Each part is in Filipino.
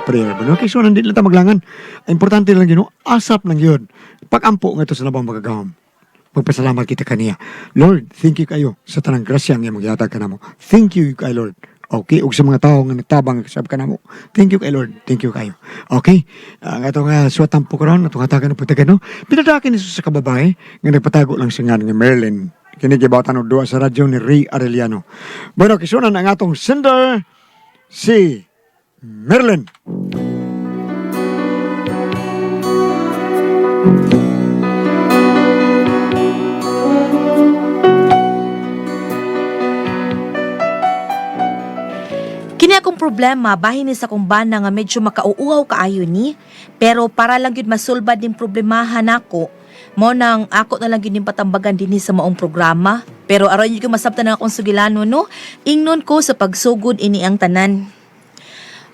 prayer ba no kay so nandito lang ta maglangan. Ang importante lang yun, asap lang yun. Pag-ampo nga ito sa labang magagawam. Magpasalamat kita kaniya. Lord, thank you kayo sa tanang grasya nga magyatag ka namo. Thank you kay Lord. Okay, ug sa mga tao nga nagtabang sab ka namo. Thank you kay Lord. Thank you kayo. Okay? Ang atong suwatang pukaron, atong hatagan ng putagan no. Pinadakin ni sa kababae nga nagpatago lang siya nga nga Marilyn. Kini gibawatan og duwa sa radyo ni Ray Arellano. Bueno, kisunan ang atong sender si Marilyn. Kini akong problema, bahin ni sa kong bana nga medyo makauuhaw kaayo ni. Pero para lang yun masulbad din problemahan ako, mo nang ako na lang yun yung patambagan din sa maong programa. Pero aron yun ko masabtan na akong sugilano, no? Ingnon ko sa pagsugod ini ang tanan.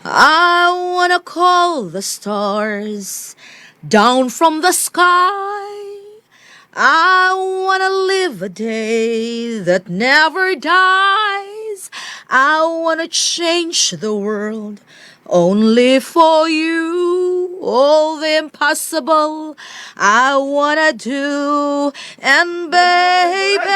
I wanna call the stars down from the sky. I wanna live a day that never dies. I wanna change the world only for you. All the impossible I wanna do. And baby,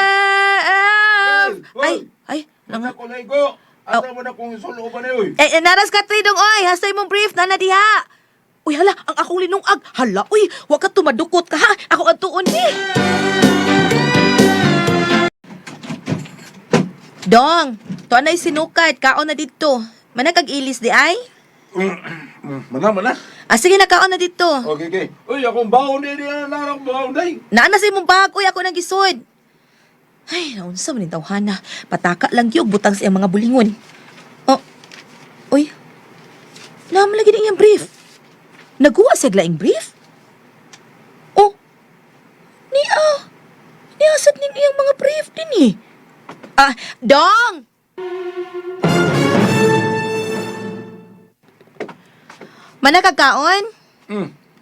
ay, Nang ako laigo. Asa mo na kung isulo ba na yun? naras ka tridong, oy, hastay mong brief na diha. Uy, hala, ang akong linungag. Hala, uy, wag ka tumadukot ka ha. Ako ang tuon ni. Dong, to anay sinukat, kaon na dito. Manakag ilis di ay? Mana. Sige na, kaon na dito. Okay. Uy, akong baon din yan. Narang baon day. Naana sa imong bag, uy, ako nang gisod. Ay, naunsa man yung tawhana. Pataka lang yung butang sa iyang mga bulingon. Oh, uy, naman lagi din iyang brief. Naguwa sa glaing brief? Oh, niasad ning iyang mga brief din eh. Dong! Manakagkaon?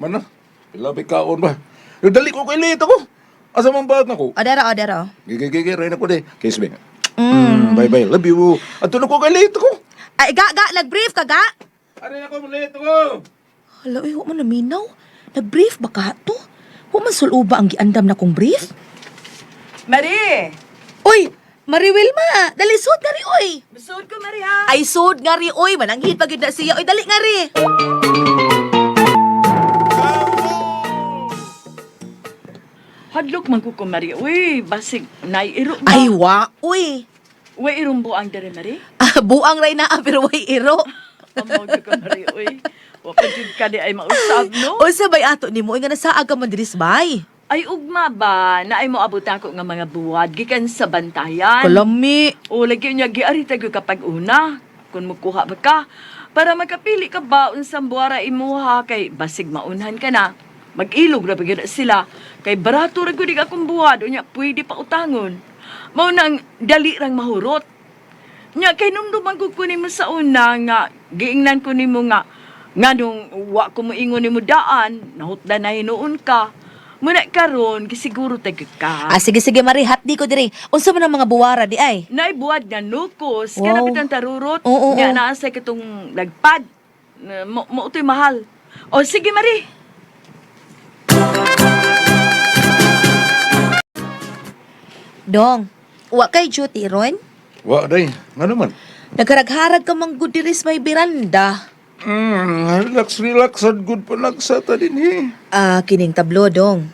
Mana? Ilabi kaon ba? Yung dali ko kay late ako. Asa mong bahat na ko? Odero. Gigi, rin ako de. Kiss me. Bye. Love you. At tulog ko kay late ako. Ay, nag-brief ka, ga? Aray ako, late ako. Hala, huwag mo naminaw. Nag-brief ba ka to? Huwag man suluba ang giandam na kong brief? Marie! Uy, Marie Wilma, dali sud nga ri, oy. Masud ko, Marie, ha? Ay, sud nga ri, oy. Mananghid pagid na siya. Oy, dali nga ri. Hadlok man ko, Marie. Uy, basig, naiiro ba? Ay, wa, uy. Uy, irong buang dere, Marie? Buang ray na, pero way iro. Amog ko, Marie, uy. Wakajud ka di ay mausab, no? O sabay ato ni mo, nga nasa aga man diris bay. Ay, ugma ba? Na ay mo abutan ko nga mga buwad, gikan sa bantayan. Kalami. O, lagi niya, giarita ko kapag una. Kung mukuha ba ka, para magkapili ka ba unsang buwara imuha, kay basig maunhan ka na. Mag-ilog na pagkira sila. Kay barato ra gud akong buwad, unya pwede pa utangon. Mao nang dali rang mahurot. Nya kay numduman ko kunin mo sa una nga giingnan ko nimo nga nung wa ko moingon nimo daan, nahutdan na hinuon ka. Muna karon gisiguro tag ka. Sige, Marie, hatdi ko diri. Unsa man ang mga buwara di ay? Nay buwad nga nukos, Wow. kanapit ang tarurot. Oo. Nya naa sa kitong lagpad. Mo utoy mahal. O sige, Marie. Dong, wa kay duty ron? Wa, day. Nga naman. Nagharag-harag ka mang good diris may beranda. Relax. At good pa nagsata din eh. Kining tablo, Dong.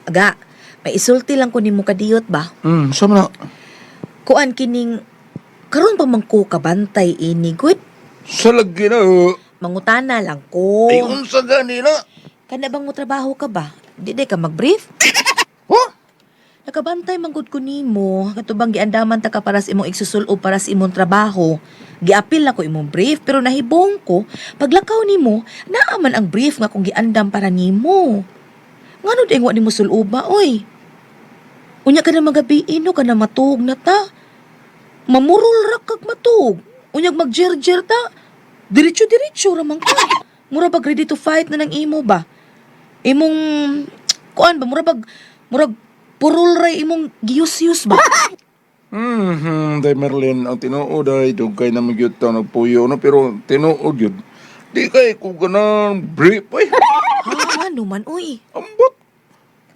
Aga, may isulti lang ko ni mo kadiyot ba? Sama na. Kuan kining, karon pa man ko kabantay ini, good? Sa lagi na. Mangutana lang ko. Ay, unsa gani na. Kana bang mo trabaho ka ba? Di ka mag-brief? Huh? Nakabantay manggod ko nimo, katubang giandaman ta ka para sa imong igsusul-o para sa imong trabaho. Giapil na ko imong brief pero nahibong ko, paglakaw nimo, naaman ang brief nga kung giandam para nimo. Ngano ding wa nimo suluba, oy? Unya ka na magabiin no ka na matug na ta. Mamurol ra kag matug. Unyag magjerjer ta. Diretso ramang ka. Mura bag ready to fight na nang imo ba? Imong kuan ba murag purul ray imong giyus-yus ba? Day Merlin, ang tinuod ay dugay na magyud ta nagpuyo no pero tinuod yun. Di kay ko ganang brief ay. Ha, ano man, uy. Ambot.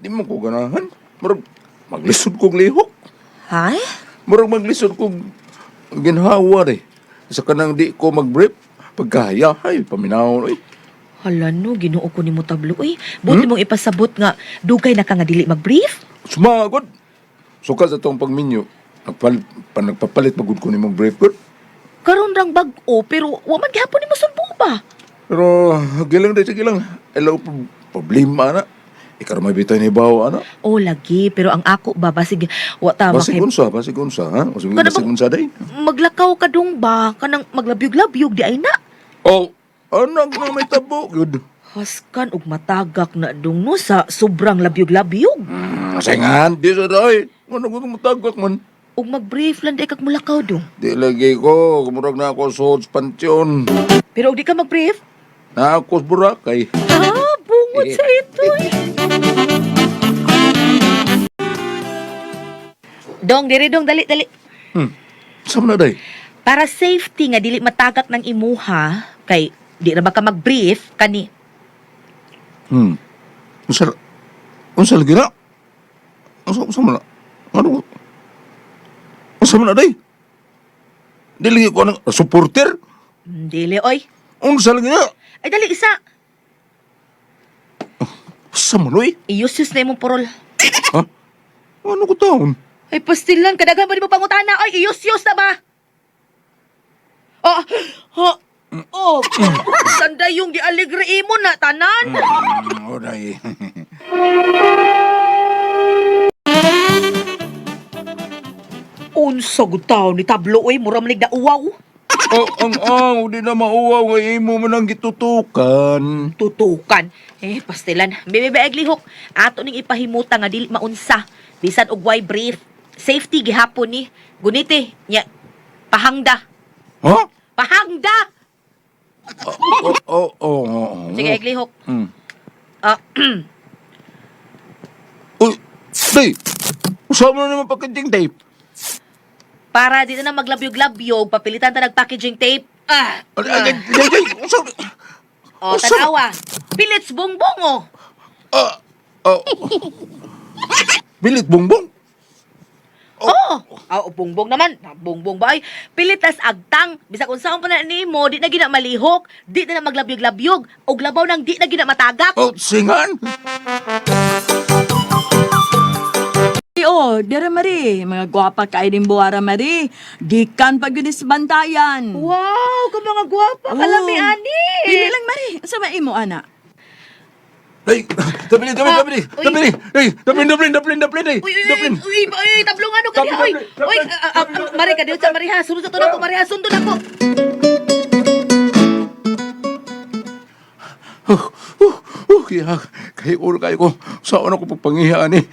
Di mo ko ganahan. Murag maglisod kong lihok. Hay? Murag maglisod kong ginhawa eh. Sa kanang di ko mag-brief. Pagkaya, ay, paminaw ay. Hala no, Ginoo ko nimo tablo, uy. Buti mong ipasabot nga, dugay na ka nga dili mag-brief. Sumagod. Suka sa tong pagminyo. Nagpapalit magud ko ni mong brief ko. Karon rang bag-o, pero wa man gihapon nimo sulbo ba? Pero, gilang dahil sige lang. Hello, problema na. Ikaw may bitay ni Bawa, ano? O lagi, pero ang ako ba, basig, wa tama Basig unsa, ha? Basig Kada basig bang- unsa day. maglakaw ka dong ba, kanang maglabyog-labyog di ay na. Oh, anak na may tabo. Good. Haskan og matagak na dong no sa sobrang labyog-labyog. Masingan, di sa day. Ano ko matagak man? Og mag-brief lang di kag mulakaw dong. Di lagi ko, kumurag na ako sa pansyon. Pero og di ka mag-brief, Na ako sa Boracay. bungot sa ito eh. Dong, diri dong, dali. Saan na day? Para safety nga dili matagak ng imuha, kay di na ba ka mag-brief kani. Unsa lagi na? Unsa man na? Ano? Unsa man na day? Di lagi ko ng supporter? Dili oy. Unsa lagi na? Ay dali isa. Sa manoy? Iyusus na imong porol. Ha? Ano ko taon? Ay pastilan kadaghan ba nimo pangutana? Ay iyus-yus na ba? Sanday yung gialigre imo na tanan. Oray. Unsa gud taon ni tablo oy mura manig da uwaw. Di na mauwaw nga imo man ang gitutukan. Tutukan. Pastilan. Bebe aglihok. Ato ning ipahimuta nga dili maunsa. Bisan og way brief. Safety gihapon ni. Guniti. Nya. Pahangda. Ha? Pahangda! Sige, Sige. aglihok. Hmm. Uy, day! Usama na naman packaging tape. Para dito na maglabyog-labyog, papilitan ta nag-packaging tape. Day! Usama! O, tanawa. Pilits bongbong, oh. Bilit bongbong. Bongbong naman. Bongbong ba ay? Pilitas agtang. Bisag unsaon pa na nimo, di na gina malihok, di na maglabyog-labyog, og labaw nang di na gina matagak. Singan! Dere Mari, mga gwapa ka din buwara Mari. Gikan pag yun sa bantayan. Wow, ka mga gwapa, kalami ani. Pili lang Mari, sa imo ana. Day! Daplin! Day! Daplin! Uy, tablong ano ka diha, uy. Uy, mari ka diha sa Mariha, sunod sa tunang ko, Mariha, sundon ako. Kahiun kayo ko. Saan ako pagpangihaan eh.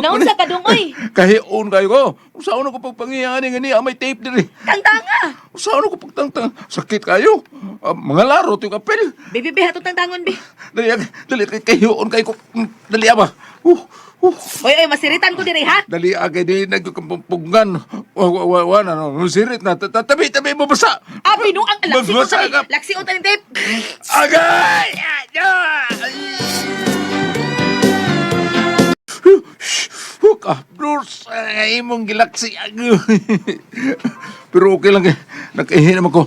Naunsa ka dong, uy. Kahiun kayo ko. Saan ako pagpangihaan eh. Nga may tape din eh. Tangtanga. Saan ako pagtangtang. Sakit kayo. Mga laro ito yung kapel. Bibi, hatong tangtangon, bi. Dali kahiun kayo ko. Dali ba? Uy, masiritan ko diri, ha? Dali agay di nagkampugan. Wana no. Sirit na. Tabi mo basa. Pino ang laksi ko Basa sa ka. laksi ko taning tape. Agay! Bruce, imong gilaksi ako. Pero okay lang eh. Nakahihi naman ko.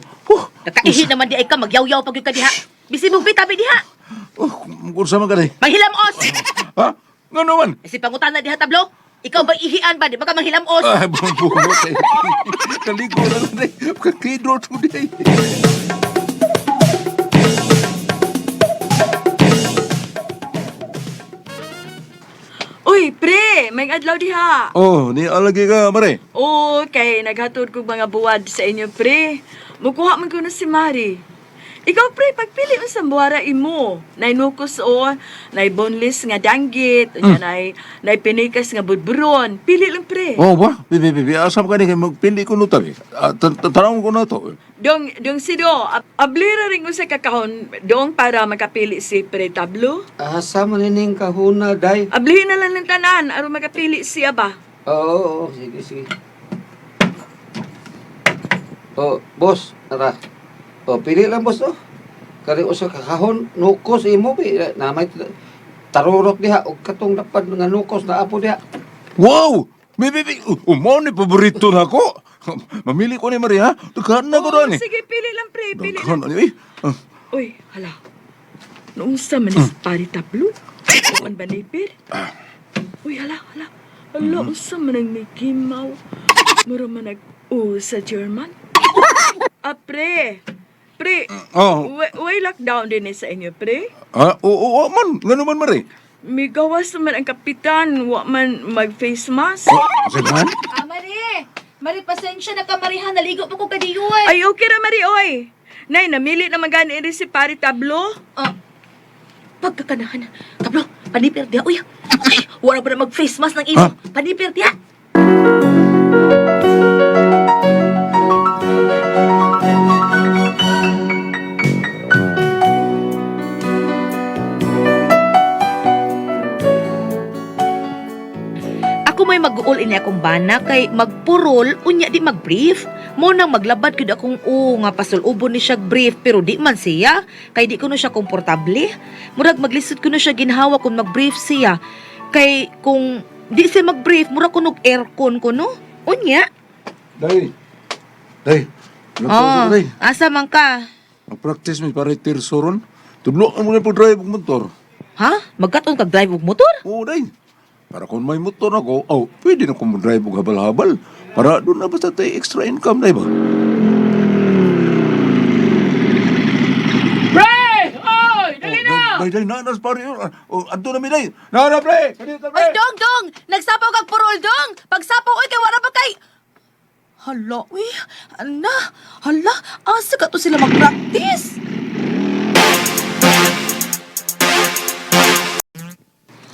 Nakaihi naman di ay ka, magyaw-yaw pag yung ka diha. Bisi mong bitabi diha. Kung sa mga ganay. Manghilamos! Ha? Nga naman. Si pangutan na diha, tablo. Ikaw ba ihian ba? Di ba ka manghilamos? Bunot eh. Kaligo na lang eh. Kakidro today. Uy, pre, may adlaw diha. Ni alagi ka, mare. Kay naghatod ko mga buwad sa inyo, pre. Mukuha man ko na si Mari. Ikaw, pre, pagpili unsang buwara imo. Nay nukos o, nay boneless nga danggit, nay pinikas nga budburon. Pili lang, pre. Ba? Bibi, asam ka ni kay magpili ko nuta eh. Tanong ko na to. Dong si Do, ablira rin ko sa kakahon, dong para makapili si Pre Tablo. Asa man ining kahuna, day? Ablihin na lang ng tanan, aron makapili siya ba? Oo, sige. Boss, tara. Pili lang, boss, oh. Kari usa ka kahon nukos imo bi na may tarurot diha og katong dapat nga nukos na apo diha. Wow! Bibi, mo ni paborito na ako. Mamili ko ni Maria. Daghan na ko Oh, rin eh. sige, pili lang, pre. Pili Daghan lang. na eh. Uy, hala. Noong sa manis pari tablo. Kuan ba nipir? Uy, hala, hala. Hala, unsa man ang Mickey Mouse. Mura man sa German. Pre. Pre, Oh, way lockdown din sa inyo, pre. oo, man. Ngano man, Maria? May gawas naman ang kapitan. Wa man mag-face mask. Sige man? Mari, pasensya na ka, Marihan. Naligo pa ko kadiyo eh. Ay, okay ra, Mari, oy. Nay, namili naman gani rin si pari tablo. Pagkakanahan. Tablo, panipir diya. Uy, ay, wala ba na mag-face mask ng imo? Panipir diya. Ako may mag-uol ini akong bana kay magpurol unya di mag-brief. Mo nang maglabad gyud akong nga pasulubon ni siya brief pero di man siya kay di ko no siya komportable. Murag maglisod ko no siya ginhawa kung mag-brief siya. Kay kung di siya mag-brief murag kunog aircon ko no. Unya. Day. Day. Oh, Day. asa man ka? Mag-practice mi para tirsoron. Tudloan mo na pag-drive og motor. Ha? Magkaton kag drive og motor? Oo, Day. Para kung may motor ako, pwede na kong drive og habal-habal. Para doon na basta tayo extra income, Day ba? Pre! Oy! Dali na! Day, nanas pare yun. Anto na mi, Day. Nana, pre! Kanita, pre! Oy, dong! Nagsapaw kag purol, dong! Pagsapaw, oy, kay wala pa kay... Hala, uy, hala, asa ka to sila mag-practice?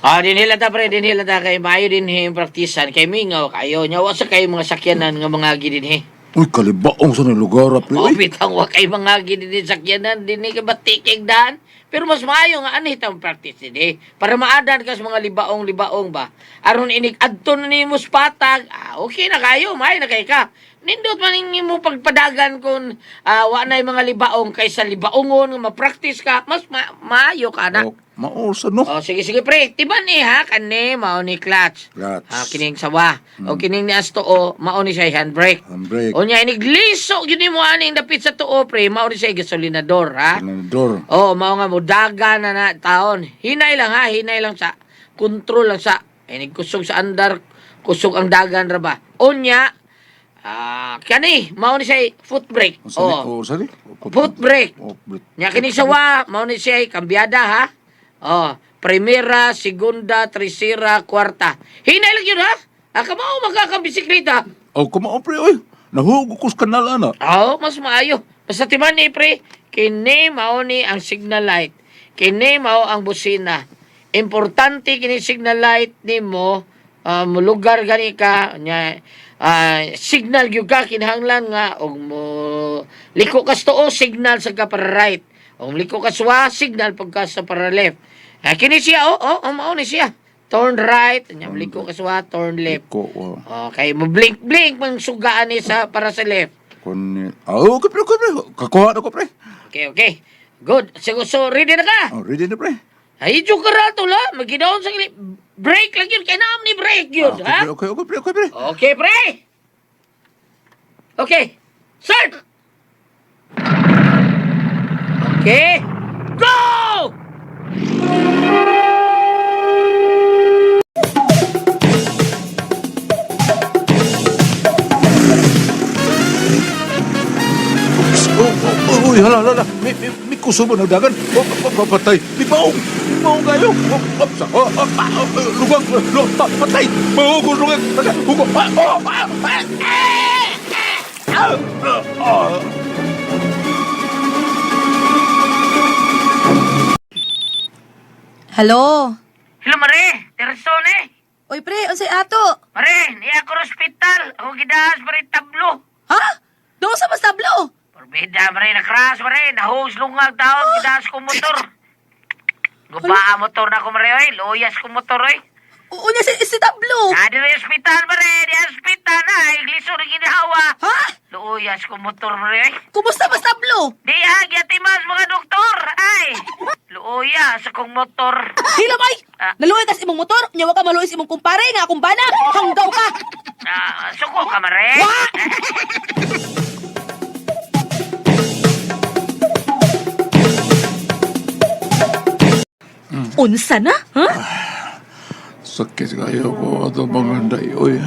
Dinhila ta pre, dinhila ta kay maayo din yung praktisan kay mingaw kayo. Nya wa sa kay mga sakyanan nga mga gidinhi. Uy, kalibaong sa lugar, pre. O Uy, bitang wa kay mga gidinhi sakyanan dinhi kay batikig daan. Pero mas maayo nga ani itong practice dinhi para maadan ka sa mga libaong ba. Aron inig adton ni mo sa patag. Okay na kayo, maayo na kay ka. Nindot man mo pagpadagan kung wa na yung mga libaong kaysa libaongon nga ma-practice ka, mas maayo ka na. maursa, no? Sige pre, tiban ni ha kani mao ni clutch. Clutch. Kining sawa. O kining ni asto mao ni siya handbrake. Handbrake. O nya inigliso gyud mo aning dapit sa tuo pre, mao ni siya gasolinador ha. Senador. Mao nga mo daga na taon. Hinay lang sa control lang sa kusog sa andar, kusog ang dagan ra ba. Onya kani mao ni siya foot brake. Sali? Foot brake. Brake. Nya kini sawa mao ni siya kambyada ha. Primera, segunda, tercera, cuarta. Hinay lang yun, ha? Kamao magkakabisikleta. Kumao, pre, oy. Nahugo ko sa kanal, ana. Mas maayo. Basta timan ni, pre, kini mao ni ang signal light. Kini mao ang busina. Importante kini signal light ni mo, lugar gani ka, nya, signal gyud ka kinahanglan nga og mo liko ka sa tuo signal sa ka para right. Og liko ka sa signal pagka sa para left. Kini siya mao ni siya. Turn right, nya liko ka sa turn left. Okay, mo blink mang sugaan ni sa para sa left. Okay, pre. Kakuha na ko, pre. Okay. Good. So ready na ka? Ready na, pre. Ay, joke rato la. Magidawon sa break lang yun. Kaya naam ni break yun, ha? Okay, pre. Okay, pre. Okay. Start! Okay. Go! Uy, hala. May kusubo na dagan. Patay. Libaong kayo. Lugang. Patay. Lugang. Hello? Hello, Mare. Teresone. Oy, pre, unsay ato? Mare, niya ako hospital. Ako gidahas, Mare, tablo. Ha? Doon sa mas tablo? Porbida, Mare, nakras, Mare. Nahos lungag taon, gidahas ko motor. Gupaa motor na ko, Mare, oy. Loyas ko motor, oy. Unya si Tablo. Ada di hospital bare, di hospital na, igliso rin ginahawa. Ha? Luuyas ko motor bare. Kumusta ba Tablo? Di timas mga doktor, ay. Luuyas akong motor. Hila bay. Naluoy ka sa imong motor, nya wa ka maluoy sa imong kumpare nga akong bana. Hanggaw ka. Suko ka mare. Unsa na? Ha? Sakit kayo ko ato mga dayoy.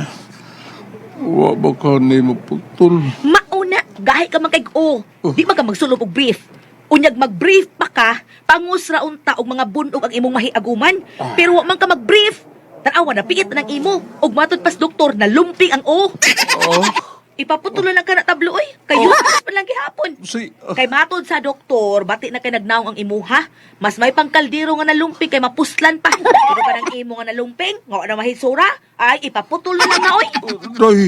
Wa ba ka ni mo putol? Mauna, gahi ka man kay o. Di man ka magsulog og brief. Unyag mag-brief pa ka, pangusra unta og mga bunog ang imong mahiaguman. Pero wa man ka mag-brief. Tanawa na piit ng imo. Og matod pas doktor na lumping ang o. Ipaputulo lang ka na Tablo oy. Kayo pa lang gihapon. Si Kay matod sa doktor, bati na kay nagnaong ang imuha. Mas may pangkaldiro nga nalumping kay mapuslan pa. Pero ka ng imo nga nalumping, nga na mahisura, ay ipaputulo lang na oy. day.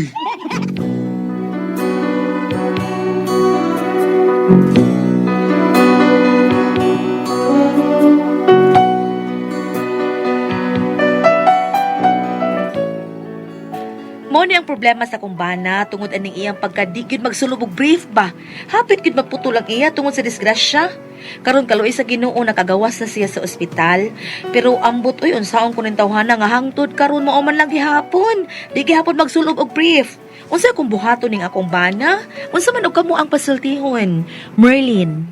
Mo ni ang problema sa kumbana tungod aning iyang pagkadi gyud magsulub og brief ba. Hapit gyud magputol ang iya tungod sa disgrasya. Karon kaluoy sa Ginoo nakagawas na siya sa ospital. Pero ambot uy unsaon kunin tawhana nga hangtod karon mao man lang gihapon. Di gihapon magsulub og brief. Unsa kung buhaton ning akong bana? Unsa man og kamo ang pasultihon? Merlin.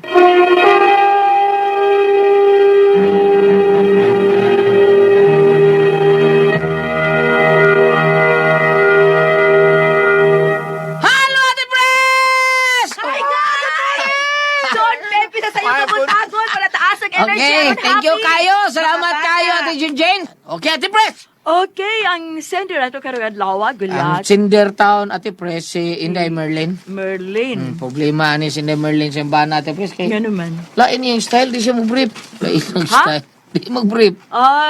John Pepe na sa'yo kabutagon para taas ang energy. Okay, and thank you happy. kayo. Salamat Bye-bye. kayo, Ate Junjane. Okay, Ate Pres. Okay, ang sender ato karong adlaw, Ang gulat. Cinder Town, Ate Pres, si Inday Merlin. Merlin. Problema ni si Inday Merlin sa bana, Ate Pres. Kay, Nga naman. lain yung style, di siya mag-brief. Lain yung Ha? style. Di mag-brief.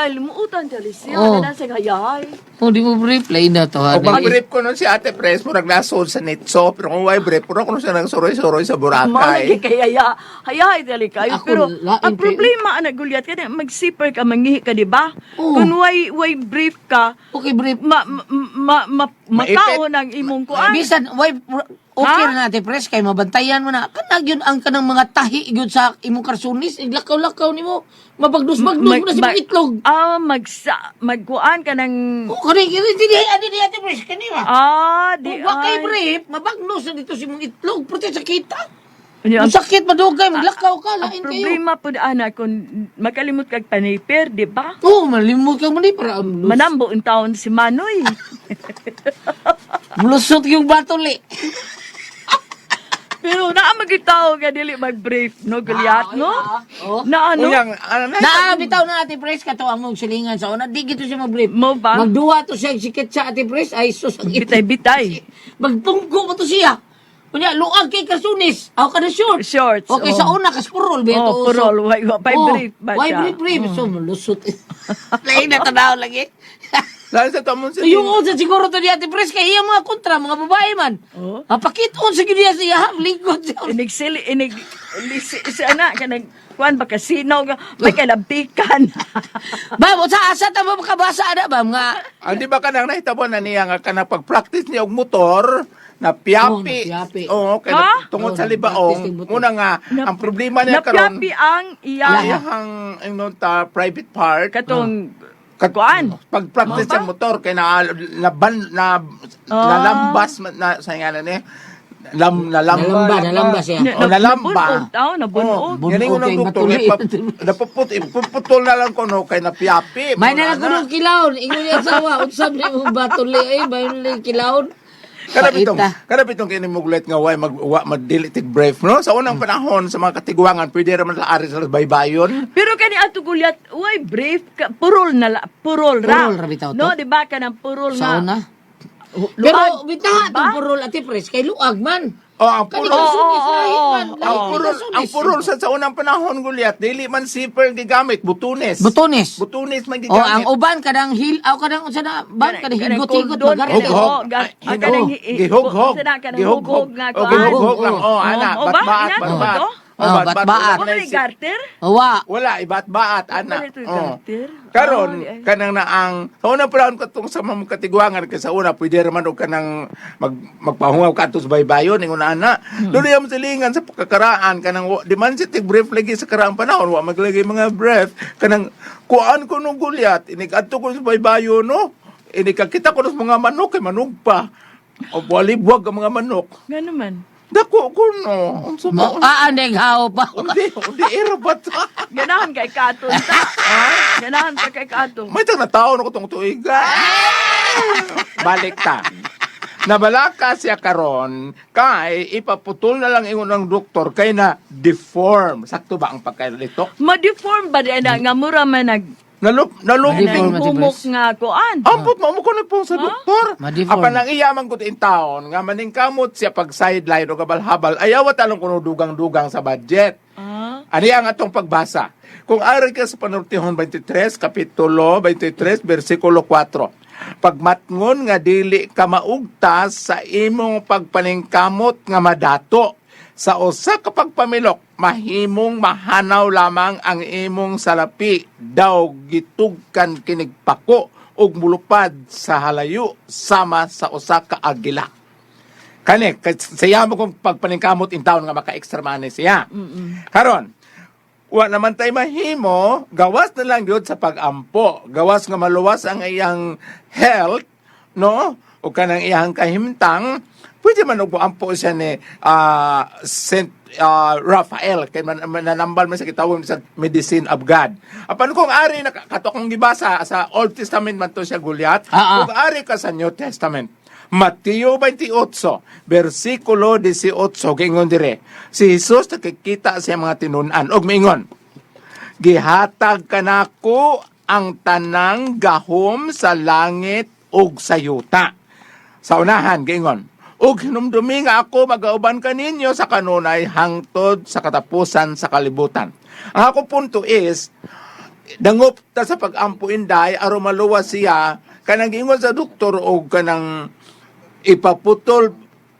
Lumuutan dali siya. Oh. Kada sa gayahay. Oh, di mag-brief. Lain na to. O pag-brief ko nun si Ate Pres, murag nasod sa nitso. Pero kung way brief, murag ko nun siya nagsuroy-suroy sa Malagi Boracay. kaya hayahay dali kayo. Ako, Pero lain ang kayo. problema, anak gulyat ka na, mag-zipper ka, mangihi ka, di ba? Oo. Kung way brief ka, Okay, brief. makaon ang imong kuan. Bisan, why, okay Ha? na Ate Pres, kay mabantayan mo na. Kanag yun ang kanang mga tahi yun sa imong karsunis. Iglakaw-lakaw ni mo. Mabagdos-bagdos mo na si mga itlog. Magkuan ka ng... Oh, kanay, hindi Ate Pres, kanina. Di Kung bakay ay. brief, mabagnos na dito si mong itlog. Pati sakita. Ano, Kung sakit, madugay, maglakaw ka, Ang lain kayo. problema po ana kung makalimot kag panipir, di ba? Oo, malimot ka mo ni para Manambo ang taon si Manoy. Lusot yung batuli. Pero naa magitaw ka dili mag-brief, no, Gulyat, no? Oh. Na ano? Uyang, ano na? Naabitaw na Ate Pres, kato ang mong silingan sa una. Di gito siya mag-brief. Mo ba? Magduwa to siya, sikit sa Ate Pres. Ay, sus, ang Bitay-bitay. Magtungko mo to siya. Kunya, luag kay Kasunis. Ako ka na short. Shorts, Okay, oh. sa una, kaspurol. Oh, purol. Why brief ba Why siya? brief? So, malusot. Lain na tanaw lagi. Lalo sa tamon sa Yung unsa siguro to ni Ate Pres, kay iya mga kontra, mga babae man. Oh. Pakit-on sa giniya siya, lingkod siya. Si anak ka nag kuan ba kasino nga may kalabikan. Ba, sa asa ta ba makabasa ada ba mga Di ba ka nang nahitabo na niya nga ka na pag-practice niya og motor, na piyapi. napiyapi. Oo, kaya Ha? tungod Oo, sa nag-practice libaong, ng motor. muna nga, ang problema niya karon Napiapi ang iya iyahang private part, katong kuan. pag-practice Mo ba? ng motor, kaya nalambas, na, sa nga na niya, Nalamba siya. nalamba. Nabunog. Bunog Yan yung unang kay doktor, Matuli. ipuputol na lang ko, no, kay napiyapi. May nalagunong kilawon, ingon niya sawa, unsab ni mo batuli ay may kilawon. Kada bitong kinimuglet nga way mag-deleted brief, no? Sa unang panahon, sa mga katiguangan, pwede raman laari sa baybayon. Pero kani ato gulyat, uy, brief, purol ra. Purol ra bitaw to? No, di ba ka ng purol Sa nga. una. Luag, Pero bitaha ba? tong purol Ate Pres kay luag man. Ang Kani purol, Kasunis lahi man. ang purol sa unang panahon, Gulyat, dili man zipper gigamit, butunes. Butones. Butunes man O ang gigamit. uban kadang kadang unsa na ban kadang higot-higot kondon, magarot. Hughog. Highog. Gihughog. Gihughog nga Gihughog kuan. lang. Oh, ana, O ba? batbaat, Ina, batbaat. to? Oh, bat-baat. Wala ni garter? Wa. Wala, iba't-baat, Wala anak. ito Oh. garter? Karon Ay, ay. kanang naang sa una pa lang katong sa mga katiguangan kay sa una pwede ra man og kanang magpahungaw kadto sa baybayon ning una ana. Dili am silingan sa pagkakaraan kanang di man si tig brief lagi sa karaang panahon wa maglagay mga brief kanang kuan ko nung gulyat inig adto ko sa baybayon no. Inig kakita ko sa mga manok kay manug pa. O walibwag ang mga manok. Nga naman. Dako ko no. Unsa Mo ba? aaneg haw pa. Undi era ba ta? Ganahan kay katon ta. Ganahan pa kay katon. May tang nataon ako tong tuiga. Balik ta. Nabalaka siya karon kay ipaputol na lang ingon ng doktor kay na deform. Sakto ba ang pagkalitok? Ma-deform ba di na nga mura man Naluping. Ma-deform. nang humok nga kuan? Ampot mo ko na po sa doktor. Ma-deform. Apan lang iyaman ko in taon nga maning kamot siya pag sideline o kabal-habal ayaw talong kuno dugang-dugang sa budget. Ah. Ani ang atong pagbasa. Kung ari ka sa Panurtihon 23, Kapitulo 23, versikulo 4. Pagmatngon nga dili ka maugtas sa imong pagpaningkamot nga madato. Sa usa ka pagpamilok, mahimong mahanaw lamang ang imong salapi. Daw gitugkan kinig pako ug mulupad sa halayo sama sa usa ka agila. Kani, saya mo kung pagpaningkamot in taon nga maka-extra money siya. Karon, wa naman tay mahimo, gawas na lang gyud sa pagampo. Gawas nga maluwas ang iyang health, no? O kanang iyang kahimtang, pwede man og ampo siya ni Saint Raphael kay mananambal man sa kitawon sa Medicine of God. Apan kung ari nakatok ang gibasa sa Old Testament man to siya Goliath, kung ari ka sa New Testament, Mateo 28, versikulo 18, gingon dire, si Jesus nakikita sa mga tinunan, og mingon, gihatag kanako ang tanang gahom sa langit ug sa yuta. Sa unahan, gingon, ug hinumdumi nga ako magauban kaninyo sa kanunay hangtod sa katapusan sa kalibutan. Ang ako punto is, dangop ta sa pag-ampo inday, aron maluwas siya, kanang gingon sa doktor o kanang ipaputol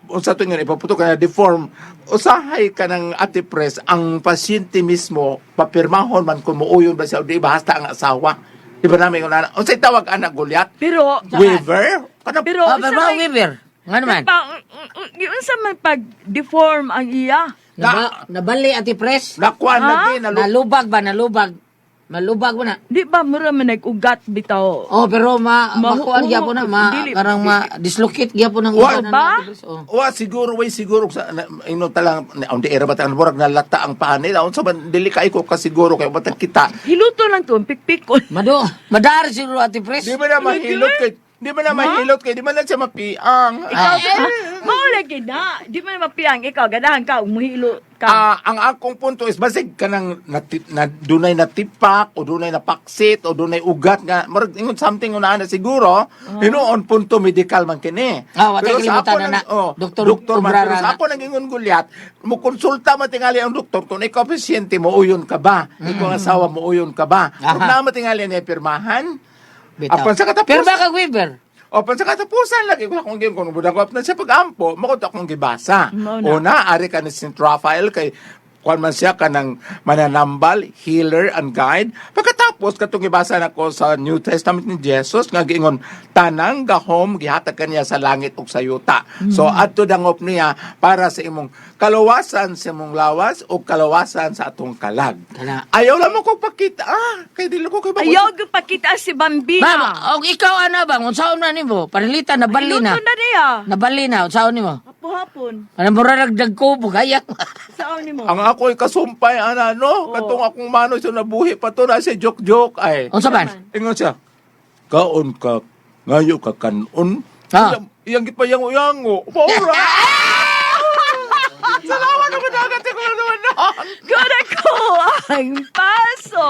unsa to nga ipaputol kana deform usahay kanang atipres ang pasyente mismo papirmahon man kung muuyon ba siya o di ba hasta ang asawa di ba namin una unsay tawag anak Goliath Pero Weaver kanang pero Pero unsa may- Weaver. Nga naman. Unsa man pag-deform ang iya? Nabali ati pres. nakuan lagi Nalubag ba? Nalubag. Malubag mo na. Di ba mura man nag-ugat bitaw? Oh, pero makuan Mahuhulog. gyapon na, Dili. karang ma-dislocate gyapon ng Wa ulo ba? Oh. wa siguro sa ino talang on the era batang burag nalata ang paan nila unsa man dili kay ko kasiguro kay batang kita Hiluto lang to, pikpikon. Madari siguro ati pres. di ba na mahilot kay di ba na siya mapiang Ikaw, maula na. Di mo na mapiyang ikaw, ganahan ka, umuhilo ka. ang akong punto is basig kanang dunay natipak o dunay napaksit o dunay ugat nga marag ingon something una na siguro hinuon punto medical man kini. Wa Pero tay sa ako kalimutan na doktor man pero Ubrara sa na. ako nang ingon Goliath mo konsulta man tingali ang doktor kung ikaw pasyente mo uyon ka ba ikaw ang asawa mo uyon ka ba kung Aha. na tingali ni pirmahan Bitaw. apan sa katapusan Pero baka Weaver. o pan sa katapusan lagi ko akong kung budagwap na siya pag-ampo, makot akong gibasa. Mao na. Una, ari ka ni Saint Raphael kay kuan man siya kanang mananambal, healer and guide. Pagkatapos katong gibasa nako sa New Testament ni Jesus nga giingon tanang gahom gihatag kaniya sa langit ug sa yuta. So adto dangop niya para sa imong kaluwasan sa imong lawas o kaluwasan sa atong kalag. Kana. Ayaw lamang ko pakita. Kay dili ko kay Ayaw ko pakita si Bambina. Ma'am, og ikaw ano bang unsaon na nimo? Panilita nabali na. Hiluto na niya. Nabali na unsaon nimo? Hapon-hapon. Ano mo ra nagdagko bugayak. Saan ni mo? Ang ako'y kasumpay, no? Katong akong mano siya nabuhi pa to na siya joke-joke ay. Unsa man? Ingon siya, kaon ka, ngayo ka kanon. Ah. Iyang gipayang-uyango. Maura! Salamat ako dagat ko naman. Good ako ang paso.